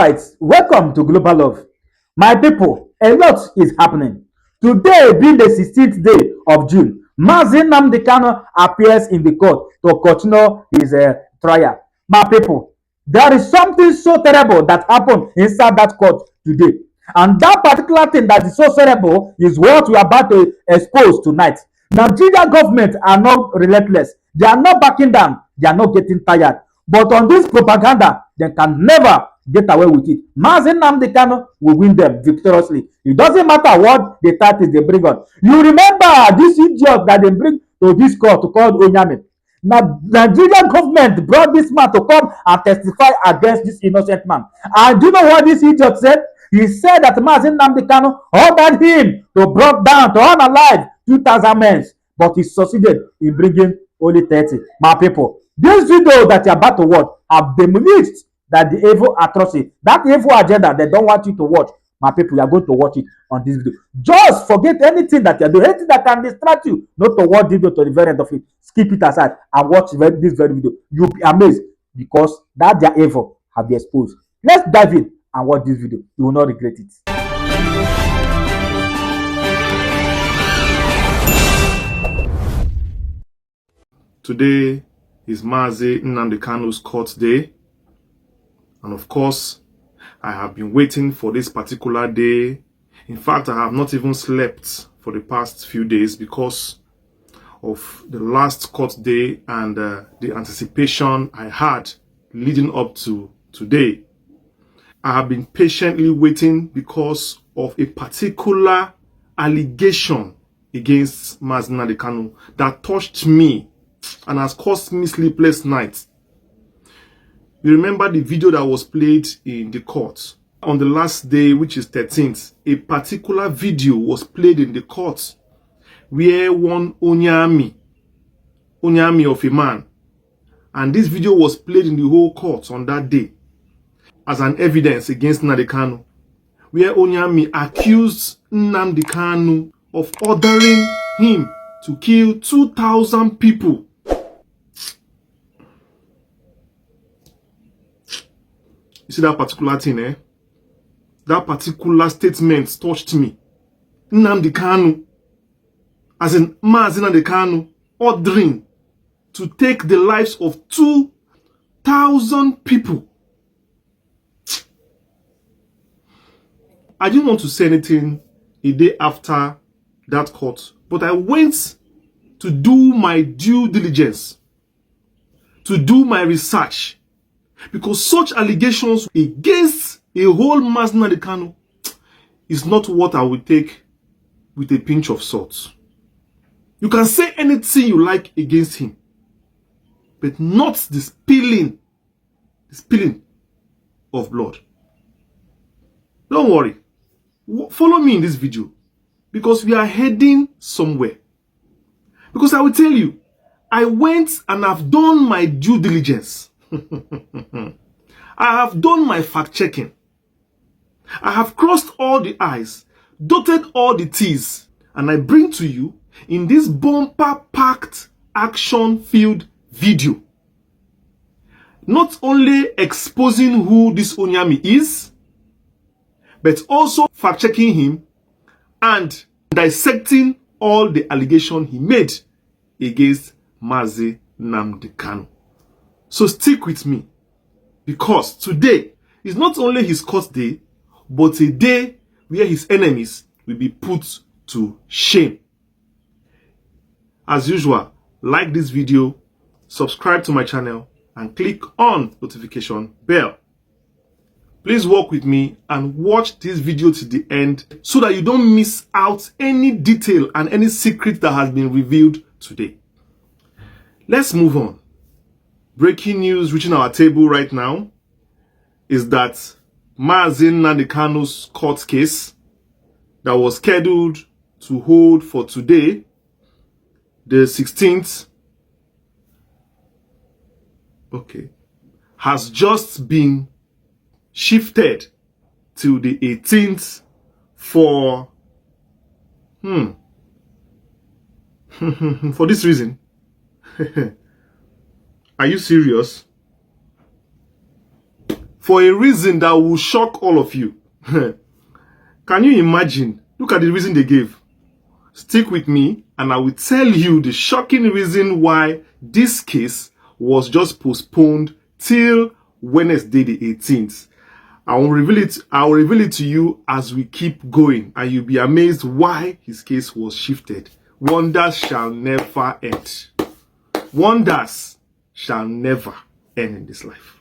Alright, welcome to Global Love. My people, a lot is happening. Today being the 16th day of June, Mazi Nnamdi Kanu appears in the court to continue his trial. My people, there is something so terrible that happened inside that court today. And that particular thing that is so terrible is what we are about to expose tonight. Nigeria government are not relentless. They are not backing down. They are not getting tired. But on this propaganda, they can never get away with it. Mazi Nnamdi Kanu will win them victoriously. It doesn't matter what the tactics they bring on. You remember this idiot that they bring to this court called Onyame. Now, Nigerian government brought this man to come and testify against this innocent man. And do you know what this idiot said? He said that Mazi Nnamdi Kanu ordered him to brought down to unalive 2,000 men, but he succeeded in bringing only 30. My people, this video that you're about to watch have demolished that the evil atrocity, that evil agenda they don't want you to watch. My people, you are going to watch it on this video. Just forget anything that you're doing, anything that can distract you, not to watch this video to the very end of it. Skip it aside and watch this very video. You'll be amazed because that their evil have been exposed. Let's dive in and watch this video. You will not regret it. Today is Mazi Nnamdi Kanu's court day. And of course, I have been waiting for this particular day. In fact, I have not even slept for the past few days because of the last court day and the anticipation I had leading up to today. I have been patiently waiting because of a particular allegation against Mazi Nnamdi Kanu that touched me and has caused me sleepless nights. You remember the video that was played in the court on the last day, which is 13th. A particular video was played in the court where one Onyame of a man, and this video was played in the whole court on that day as an evidence against Nnamdi Kanu, where Onyame accused Nnamdi Kanu of ordering him to kill 2,000 people. You see that particular thing, eh? That particular statement touched me. Nnamdi Kanu, as in Mazi Nnamdi Kanu, ordering to take the lives of 2,000 people. I didn't want to say anything a day after that court, but I went to do my due diligence, to do my research, because such allegations against a whole Mazi Nnamdi Kanu is not what I would take with a pinch of salt. You can say anything you like against him, but not the spilling of blood. Don't worry. Follow me in this video because we are heading somewhere. Because I will tell you, I went and I've done my due diligence. I have done my fact-checking. I have crossed all the I's, dotted all the T's, and I bring to you in this bumper-packed, action-filled video not only exposing who this Onyame is, but also fact-checking him and dissecting all the allegations he made against Mazi Nnamdi Kanu. So stick with me, because today is not only his court day, but a day where his enemies will be put to shame. As usual, like this video, subscribe to my channel, and click on notification bell. Please work with me and watch this video to the end so that you don't miss out any detail and any secret that has been revealed today. Let's move on. Breaking news reaching our table right now is that Mazi Nnamdi Kanu's court case that was scheduled to hold for today, the 16th, has just been shifted to the 18th for for this reason. Are you serious? for a reason that will shock all of you. Can you imagine? Look at the reason they gave. Stick with me and I will tell you the shocking reason why this case was just postponed till Wednesday the 18th. I will reveal it to you as we keep going, and you'll be amazed why his case was shifted. Wonders shall never end. Wonders shall never end in this life.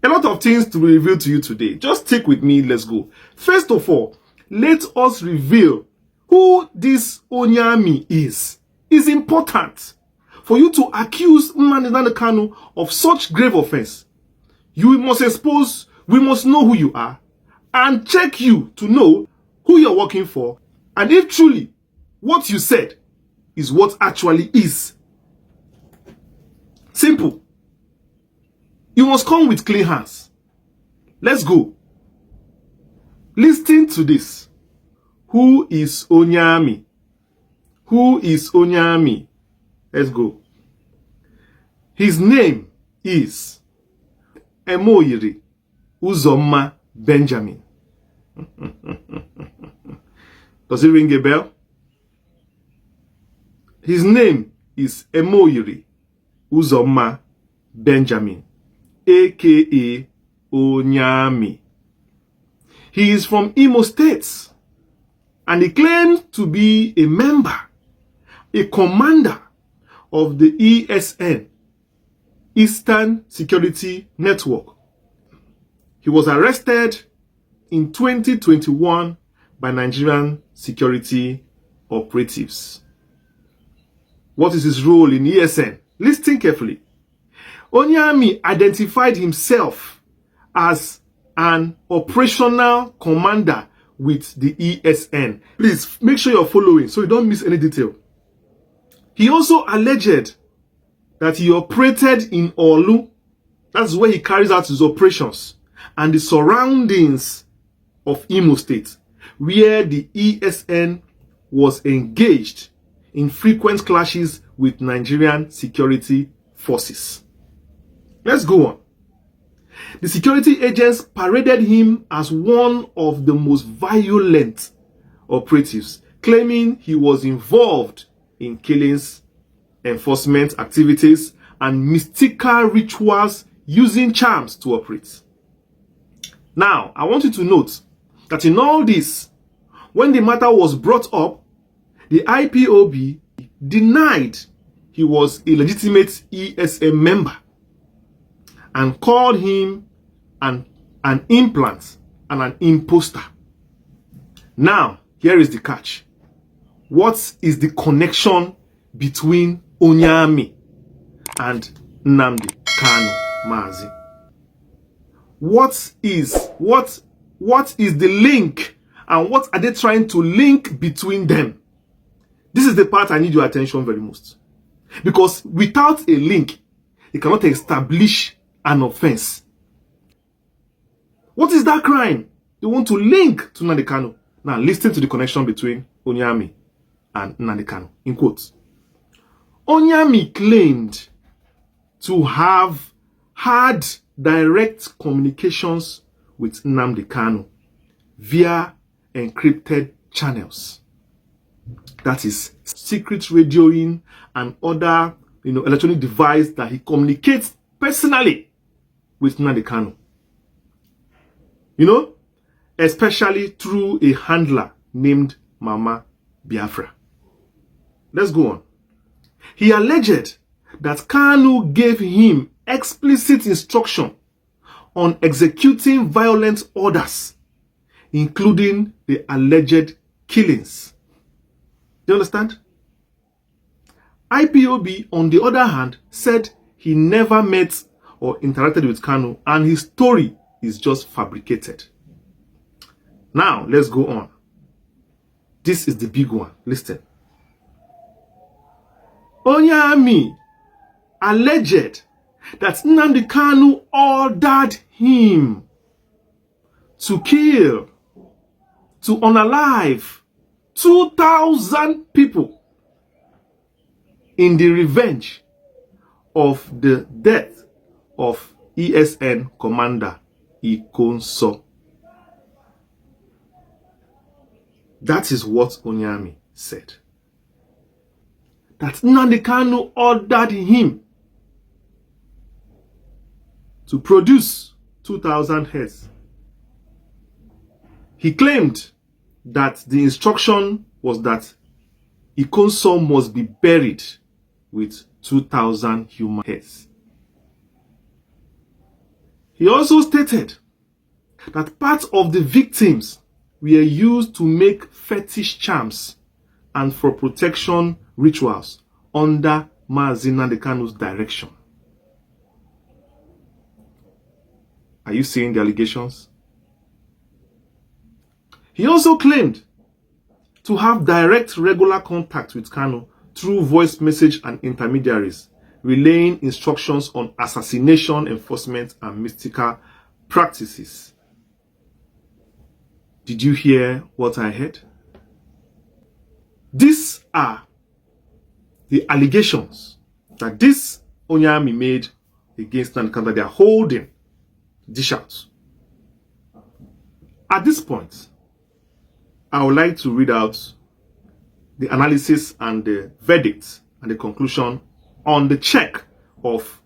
A lot of things to be revealed to you today. Just stick with me, let's go. First of all, let us reveal who this Onyami is. It's important for you to accuse Mazi Nnamdi Kanu of such grave offense. You must expose, we must know who you are and check you to know who you're working for and if truly what you said is what actually is. Simple. You must come with clean hands. Let's go. Listen to this. Who is Onyami? Who is Onyami? Let's go. His name is Emoyiri Uzoma Benjamin. Does it ring a bell? His name is Emoyiri Uzoma Benjamin, aka Onyami. He is from Imo State and he claims to be a member, a commander of the ESN, Eastern Security Network. He was arrested in 2021 by Nigerian security operatives. What is his role in ESN? Listen carefully. Onyami identified himself as an operational commander with the ESN. Please make sure you're following so you don't miss any detail. He also alleged that he operated in Olu. That's where he carries out his operations, and the surroundings of Imo State, where the ESN was engaged in frequent clashes with Nigerian security forces. Let's go on. The security agents paraded him as one of the most violent operatives, claiming he was involved in killings, enforcement activities, and mystical rituals using charms to operate. Now, I want you to note that in all this, when the matter was brought up, the IPOB denied he was a legitimate ESN member and called him an implant and an imposter. Now, here is the catch. What is the connection between Onyami and Nnamdi Kanu Mazi? What is the link, and what are they trying to link between them? This is the part I need your attention very most. Because without a link, you cannot establish an offense. What is that crime they want to link to Nnamdi Kanu? Now listen to the connection between Onyami and Nnamdi Kanu. In quotes, Onyami claimed to have had direct communications with Nnamdi Kanu via encrypted channels. That is secret radioing and other electronic device that he communicates personally with Nnamdi Kanu. Especially through a handler named Mama Biafra. Let's go on. He alleged that Kanu gave him explicit instruction on executing violent orders, including the alleged killings. Do you understand? IPOB, on the other hand, said he never met or interacted with Kanu and his story is just fabricated. Now, let's go on. This is the big one. Listen. Onyami alleged that Nnamdi Kanu ordered him to kill, to unalive 2,000 people in the revenge of the death of ESN commander Ikonso. That is what Onyami said. That Nnamdi Kanu ordered him to produce 2,000 heads. He claimed that the instruction was that Ikonso must be buried with 2,000 human heads. He also stated that part of the victims were used to make fetish charms and for protection rituals under Mazi Nnamdi Kanu's direction. Are you seeing the allegations? He also claimed to have direct regular contact with Kanu through voice message and intermediaries, relaying instructions on assassination enforcement and mystical practices. Did you hear what I heard? These are the allegations that this Onyami made against Nnamdi Kanu that they are holding dish out. At this point, I would like to read out the analysis and the verdict and the conclusion on the check of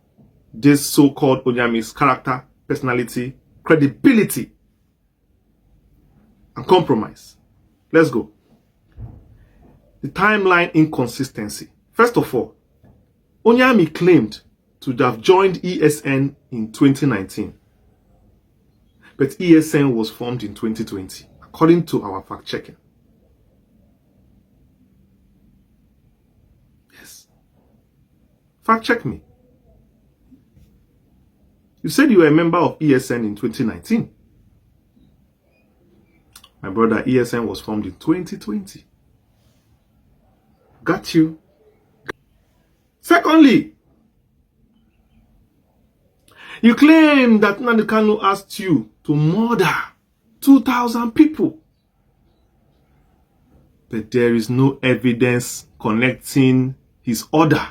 this so-called Onyami's character, personality, credibility, and compromise. Let's go. The timeline inconsistency. First of all, Onyami claimed to have joined ESN in 2019, but ESN was formed in 2020, according to our fact-checking. Yes. Fact-check me. You said you were a member of ESN in 2019. My brother, ESN was formed in 2020. Got you. Secondly, you claim that Nnamdi Kanu asked you to murder 2,000 people. But there is no evidence connecting his order.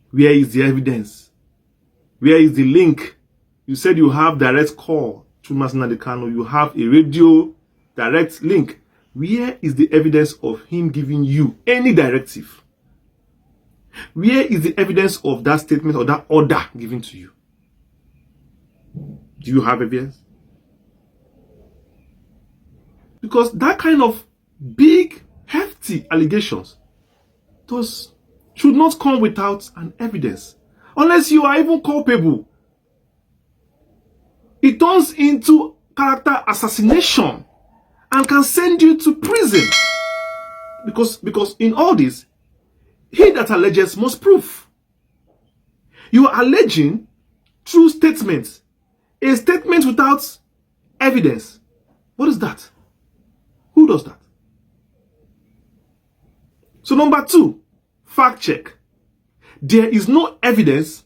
Where is the evidence? Where is the link? You said you have direct call to Mazi Nnamdi Kanu. You have a radio direct link. Where is the evidence of him giving you any directive? Where is the evidence of that statement or that order given to you? Do you have evidence? Because that kind of big, hefty allegations should not come without an evidence. Unless you are even culpable. It turns into character assassination and can send you to prison. Because in all this, he that alleges must prove. You are alleging true statements. A statement without evidence. What is that? Who does that? So number 2, fact check. There is no evidence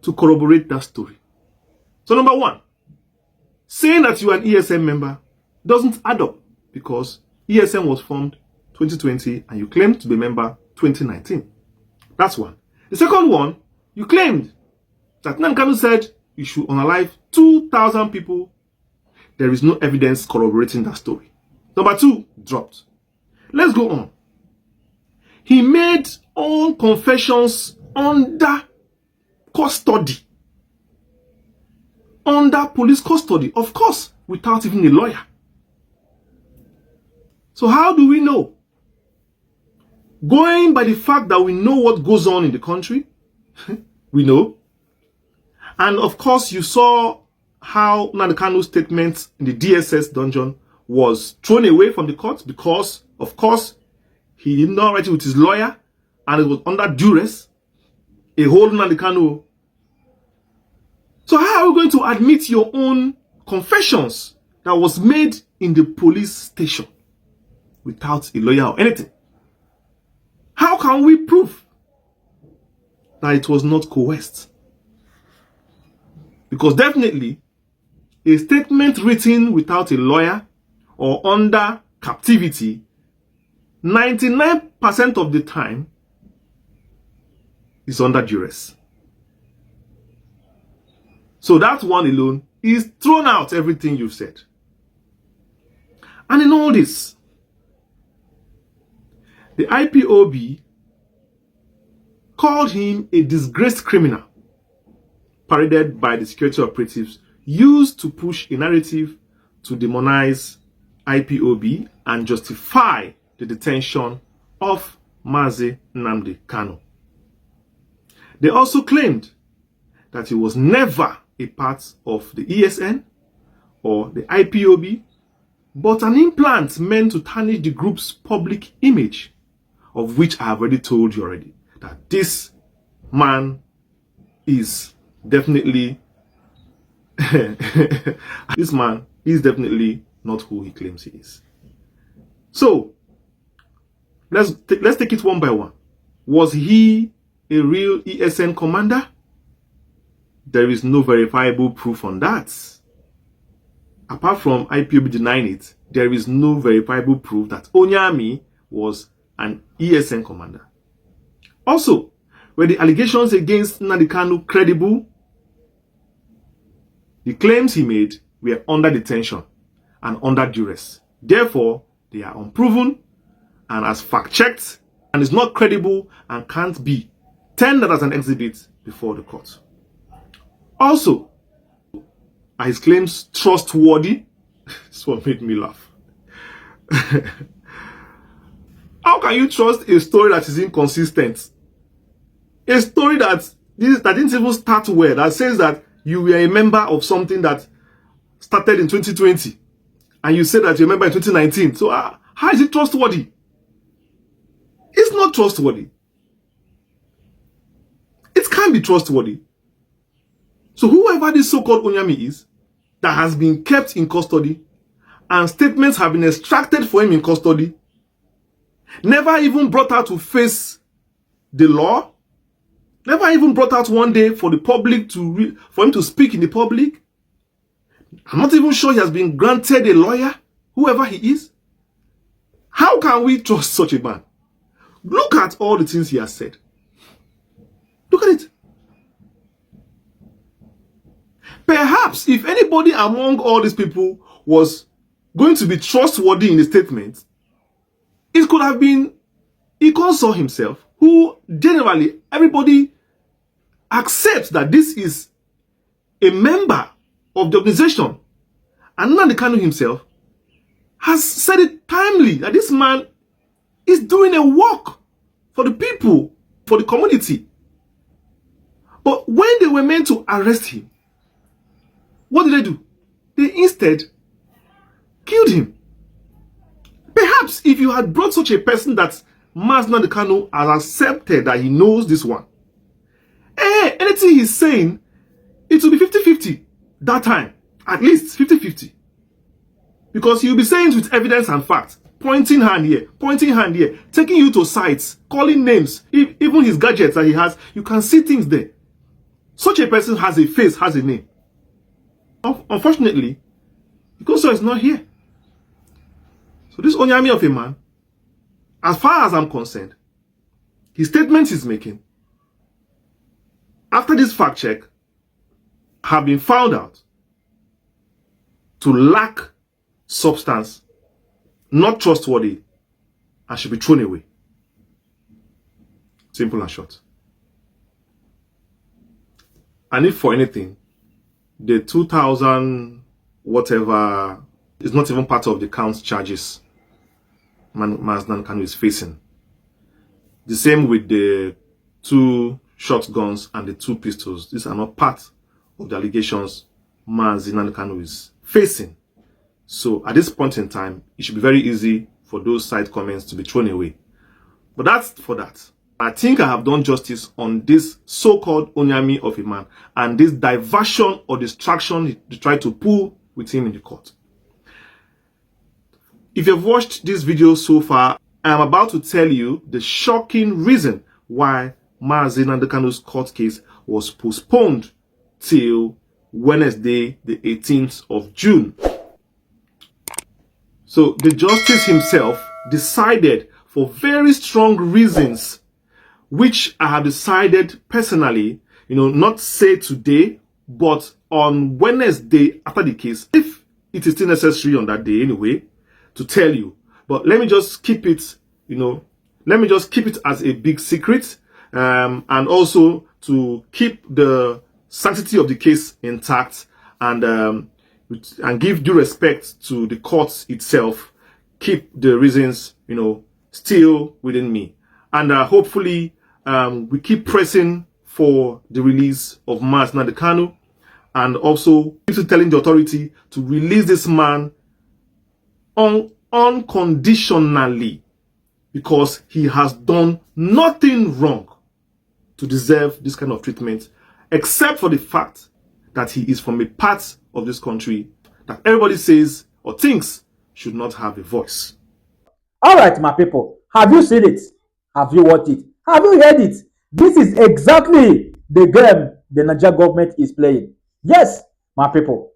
to corroborate that story. So number 1, saying that you are an ESN member doesn't add up because ESN was formed 2020 and you claimed to be a member 2019. That's one. The second one, you claimed that Nnamdi Kanu said you should unalive 2,000 people. There is no evidence corroborating that story. Number 2, dropped. Let's go on. He made all confessions under custody. Under police custody, of course, without even a lawyer. So how do we know? Going by the fact that we know what goes on in the country, we know. And of course, you saw how Nnamdi Kanu's statement in the DSS dungeon was thrown away from the court because, of course, he did not write it with his lawyer and it was under duress. A whole Nnamdi Kanu. So how are we going to admit your own confessions that was made in the police station without a lawyer or anything? How can we prove that it was not coerced? Because definitely, a statement written without a lawyer or under captivity, 99% of the time is under duress. So that one alone He's thrown out everything you've said. And in all this, the IPOB called him a disgraced criminal, paraded by the security operatives used to push a narrative to demonize IPOB and justify the detention of Mazi Nnamdi Kanu. They also claimed that he was never a part of the ESN or the IPOB, but an implant meant to tarnish the group's public image, of which I have already told you already, that this man is definitely this man is definitely not who he claims he is. So let's take it one by one. Was he a real ESN commander? There is no verifiable proof on that. Apart from IPOB denying it, there is no verifiable proof that Onyami was an ESN commander. Also, were the allegations against Nnamdi Kanu credible? The claims he made were under detention and under duress. Therefore, they are unproven and as fact-checked and is not credible and can't be tendered as an exhibit before the court. Also, are his claims trustworthy? This one made me laugh. How can you trust a story that is inconsistent? A story that didn't even start well, that says that you were a member of something that started in 2020 and you said that you're a member in 2019. So how is it trustworthy? It's not trustworthy. It can't be trustworthy. So whoever this so-called Onyami is, that has been kept in custody and statements have been extracted for him in custody, never even brought out to face the law, never even brought out one day for the public for him to speak in the public. I'm not even sure he has been granted a lawyer, whoever he is. How can we trust such a man? Look at all the things he has said. Look at it. Perhaps if anybody among all these people was going to be trustworthy in the statement, it could have been Ikonso himself, who generally everybody accepts that this is a member of the organization. And Nnamdi Kanu himself has said it timely that this man is doing a work for the people, for the community. But when they were meant to arrest him, what did they do? They instead killed him. Perhaps if you had brought such a person that Mazi Nnamdi Kanu has accepted that he knows this one, anything he's saying, it will be 50-50 that time. At least 50-50. Because he'll be saying it with evidence and facts. Pointing hand here, taking you to sites, calling names, even his gadgets that he has, you can see things there. Such a person has a face, has a name. Unfortunately, Ikonso is not here. So this Onyami of a man, as far as I'm concerned, his statements he's making, after this fact check, have been found out to lack substance, not trustworthy, and should be thrown away. Simple and short. And if for anything, the 2000 whatever is not even part of the count charges Mazi Nnamdi Kanu is facing. The same with the 2 shotguns and the 2 pistols. These are not part of the allegations Mazi Nnamdi Kanu is facing. So at this point in time, it should be very easy for those side comments to be thrown away. But that's for that. I think I have done justice on this so-called Onyami of a man and this diversion or distraction they try to pull with him in the court. If you've watched this video so far, I am about to tell you the shocking reason why Mazi Nnamdi Kanu's court case was postponed till Wednesday, the 18th of June. So the justice himself decided for very strong reasons, which I have decided personally, not say today, but on Wednesday after the case, if it is still necessary on that day anyway, to tell you. But let me just keep it, let me just keep it as a big secret, and also to keep the sanctity of the case intact, and give due respect to the court itself. Keep the reasons, still within me, and hopefully we keep pressing for the release of Mazi Nnamdi Kanu, and also keep telling the authority to release this man unconditionally, because he has done nothing wrong to deserve this kind of treatment, except for the fact that he is from a part of this country that everybody says or thinks should not have a voice. All right, my people, have you seen it? Have you watched it? Have you heard it? This is exactly the game the Nigeria government is playing. Yes, my people.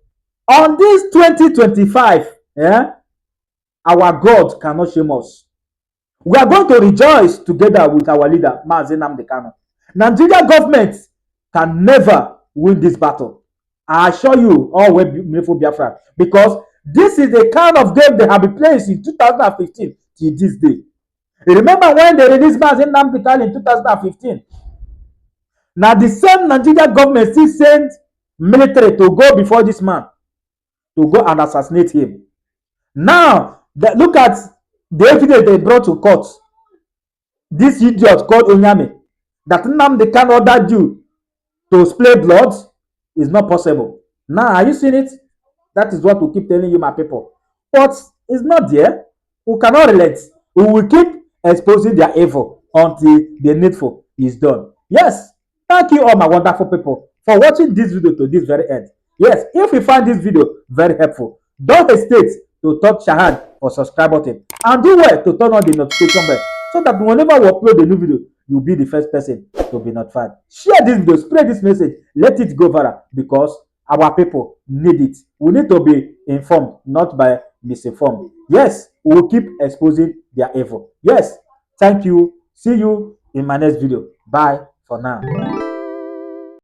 On this 2025, our God cannot shame us. We are going to rejoice together with our leader, Mazi Nnamdi Kanu. Nigeria government can never win this battle. I assure you, all beautiful Biafra, because this is the kind of game they have been playing since 2015 till this day. You remember when they released Mazi Nnamdi Kanu in 2015? Now the same Nigeria government still sent military to go before this man, to go and assassinate him. Now, look at the evidence they brought to court. This idiot called Onyame, that Nnamdi Kanu ordered you to spill blood, is not possible. Now, are you seeing it? That is what we keep telling you, my people. But it's not there. We cannot relent. We will keep exposing their evil until the needful is done. Yes, thank you all, my wonderful people, for watching this video to this very end. Yes, if you find this video very helpful, don't hesitate to touch your hand or subscribe button, and do well to turn on the notification bell, so that whenever we upload a new video, you'll be the first person to be notified. Share this video, spread this message, let it go viral, because our people need it. We need to be informed, not by misinformed. Yes, we will keep exposing their evil. Yes, thank you. See you in my next video. Bye for now.